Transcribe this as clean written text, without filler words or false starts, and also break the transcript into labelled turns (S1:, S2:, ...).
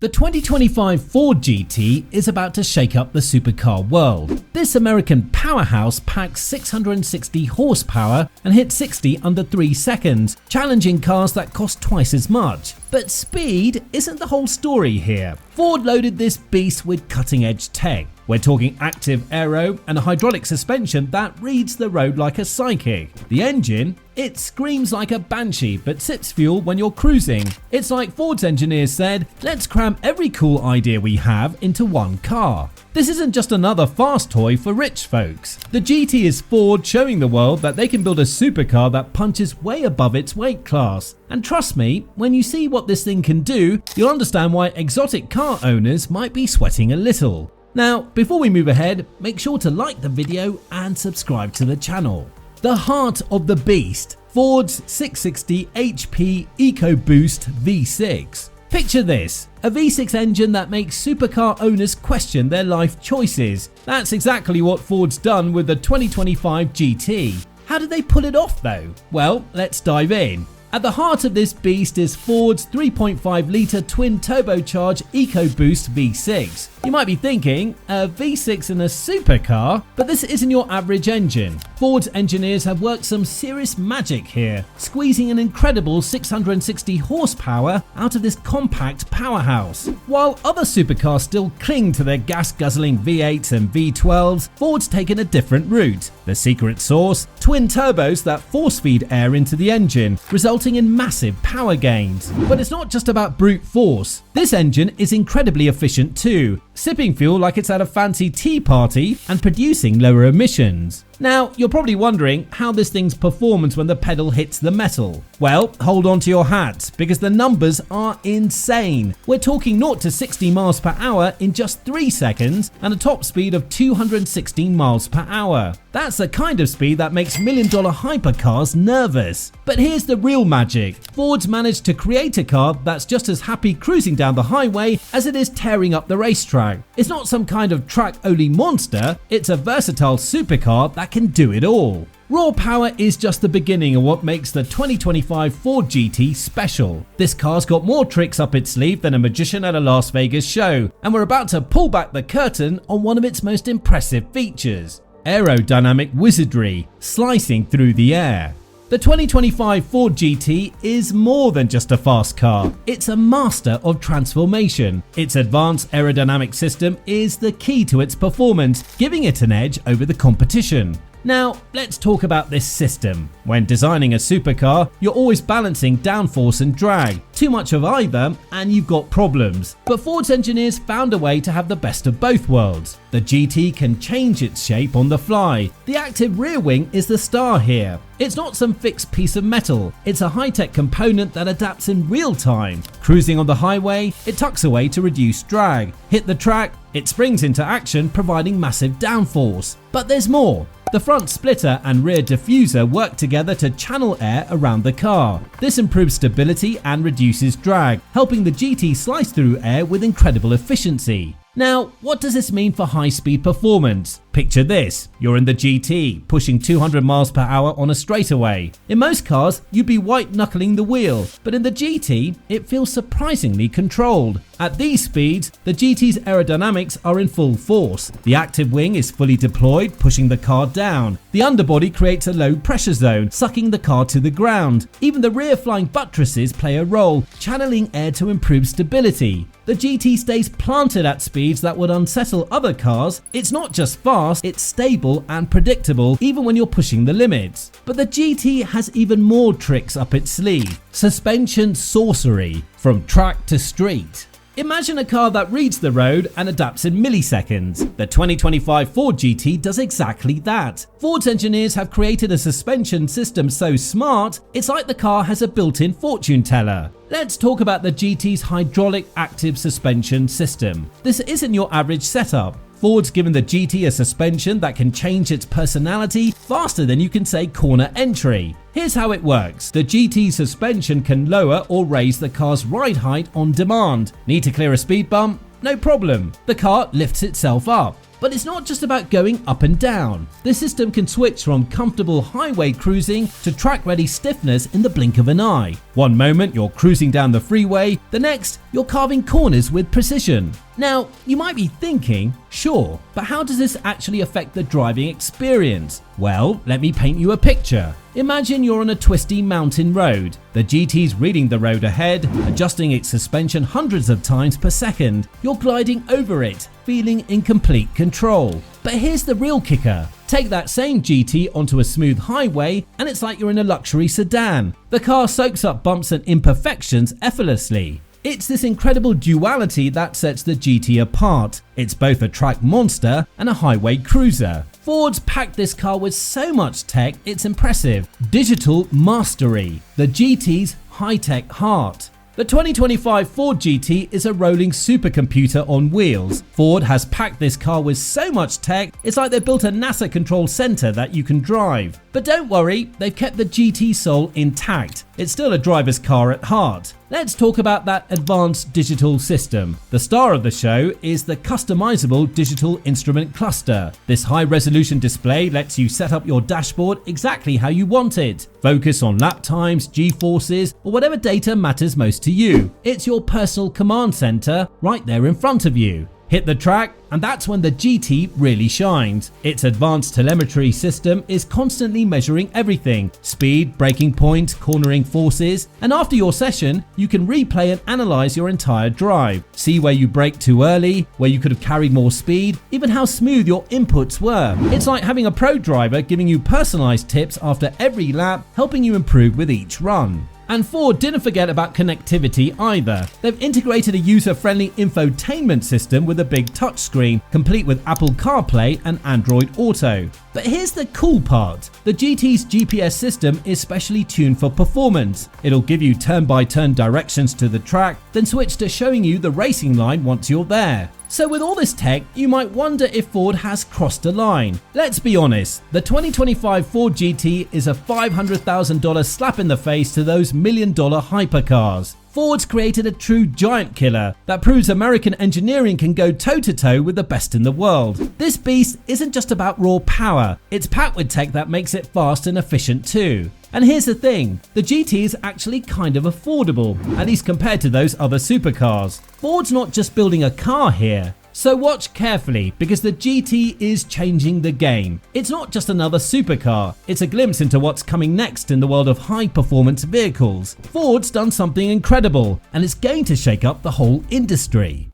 S1: The 2025 Ford GT is about to shake up the supercar world. This American powerhouse packs 660 horsepower and hits 60 under 3 seconds, challenging cars that cost twice as much. But speed isn't the whole story here. Ford loaded this beast with cutting-edge tech. We're talking active aero and a hydraulic suspension that reads the road like a psychic. The engine, it screams like a banshee but sips fuel when you're cruising. It's like Ford's engineers said, let's cram every cool idea we have into one car. This isn't just another fast toy for rich folks. The GT is Ford showing the world that they can build a supercar that punches way above its weight class. And trust me, when you see what this thing can do, you'll understand why exotic car owners might be sweating a little. Now, before we move ahead, make sure to like the video and subscribe to the channel. The heart of the beast, Ford's 660 HP EcoBoost V6. Picture this, a V6 engine that makes supercar owners question their life choices. That's exactly what Ford's done with the 2025 GT. How did they pull it off though? Well, let's dive in. At the heart of this beast is Ford's 3.5-litre twin-turbocharged EcoBoost V6. You might be thinking, a V6 in a supercar? But this isn't your average engine. Ford's engineers have worked some serious magic here, squeezing an incredible 660 horsepower out of this compact powerhouse. While other supercars still cling to their gas-guzzling V8s and V12s, Ford's taken a different route. The secret sauce? Twin turbos that force-feed air into the engine, resulting in massive power gains. But it's not just about brute force. This engine is incredibly efficient too, sipping fuel like it's at a fancy tea party and producing lower emissions. Now, you're probably wondering how this thing's performance when the pedal hits the metal. Well, hold on to your hats because the numbers are insane. We're talking 0 to 60 miles per hour in just 3 seconds and a top speed of 216 miles per hour. That's the kind of speed that makes million-dollar hypercars nervous. But here's the real magic. Ford's managed to create a car that's just as happy cruising down the highway as it is tearing up the racetrack. It's not some kind of track-only monster, it's a versatile supercar that can do it all. Raw power is just the beginning of what makes the 2025 Ford GT special. This car's got more tricks up its sleeve than a magician at a Las Vegas show, and we're about to pull back the curtain on one of its most impressive features: aerodynamic wizardry, slicing through the air. The 2025 Ford GT is more than just a fast car, it's a master of transformation. Its advanced aerodynamic system is the key to its performance, giving it an edge over the competition. Now, let's talk about this system. When designing a supercar, you're always balancing downforce and drag. Too much of either and you've got problems. But Ford's engineers found a way to have the best of both worlds. The GT can change its shape on the fly. The active rear wing is the star here. It's not some fixed piece of metal, it's a high-tech component that adapts in real time. Cruising on the highway, it tucks away to reduce drag. Hit the track, it springs into action, providing massive downforce. But there's more. The front splitter and rear diffuser work together to channel air around the car. This improves stability and reduces drag, helping the GT slice through air with incredible efficiency. Now, what does this mean for high-speed performance? Picture this, you're in the GT, pushing 200 miles per hour on a straightaway. In most cars, you'd be white-knuckling the wheel, but in the GT, it feels surprisingly controlled. At these speeds, the GT's aerodynamics are in full force. The active wing is fully deployed, pushing the car down. The underbody creates a low pressure zone, sucking the car to the ground. Even the rear flying buttresses play a role, channeling air to improve stability. The GT stays planted at speeds that would unsettle other cars. It's not just fast, it's stable and predictable even when you're pushing the limits. But the GT has even more tricks up its sleeve. Suspension sorcery, from track to street. Imagine a car that reads the road and adapts in milliseconds. The 2025 Ford GT does exactly that. Ford's engineers have created a suspension system so smart, it's like the car has a built-in fortune teller. Let's talk about the GT's hydraulic active suspension system. This isn't your average setup. Ford's given the GT a suspension that can change its personality faster than you can say corner entry. Here's how it works. The GT suspension can lower or raise the car's ride height on demand. Need to clear a speed bump? No problem. The car lifts itself up. But it's not just about going up and down. The system can switch from comfortable highway cruising to track-ready stiffness in the blink of an eye. One moment you're cruising down the freeway, the next you're carving corners with precision. Now, you might be thinking, sure, but how does this actually affect the driving experience? Well, let me paint you a picture. Imagine you're on a twisty mountain road. The GT's reading the road ahead, adjusting its suspension hundreds of times per second. You're gliding over it, feeling in complete control. But here's the real kicker. Take that same GT onto a smooth highway and it's like you're in a luxury sedan. The car soaks up bumps and imperfections effortlessly. It's this incredible duality that sets the GT apart. It's both a track monster and a highway cruiser. Ford's packed this car with so much tech, it's impressive. Digital mastery, the GT's high-tech heart. The 2025 Ford GT is a rolling supercomputer on wheels. Ford has packed this car with so much tech, it's like they built a NASA control center that you can drive. But don't worry, they've kept the GT soul intact. It's still a driver's car at heart. Let's talk about that advanced digital system. The star of the show is the customizable digital instrument cluster. This high-resolution display lets you set up your dashboard exactly how you want it. Focus on lap times, G-forces, or whatever data matters most to you. It's your personal command center right there in front of you. Hit the track, and that's when the GT really shines. Its advanced telemetry system is constantly measuring everything: speed, braking point, cornering forces, and after your session, you can replay and analyze your entire drive. See where you braked too early, where you could have carried more speed, even how smooth your inputs were. It's like having a pro driver giving you personalized tips after every lap, helping you improve with each run. And Ford didn't forget about connectivity either. They've integrated a user-friendly infotainment system with a big touchscreen, complete with Apple CarPlay and Android Auto. But here's the cool part. The GT's GPS system is specially tuned for performance. It'll give you turn-by-turn directions to the track, then switch to showing you the racing line once you're there. So with all this tech, you might wonder if Ford has crossed a line. Let's be honest, the 2025 Ford GT is a $500,000 slap in the face to those million-dollar hypercars. Ford's created a true giant killer that proves American engineering can go toe-to-toe with the best in the world. This beast isn't just about raw power, it's packed with tech that makes it fast and efficient too. And here's the thing, the GT is actually kind of affordable, at least compared to those other supercars. Ford's not just building a car here. So watch carefully, because the GT is changing the game. It's not just another supercar, it's a glimpse into what's coming next in the world of high-performance vehicles. Ford's done something incredible, and it's going to shake up the whole industry.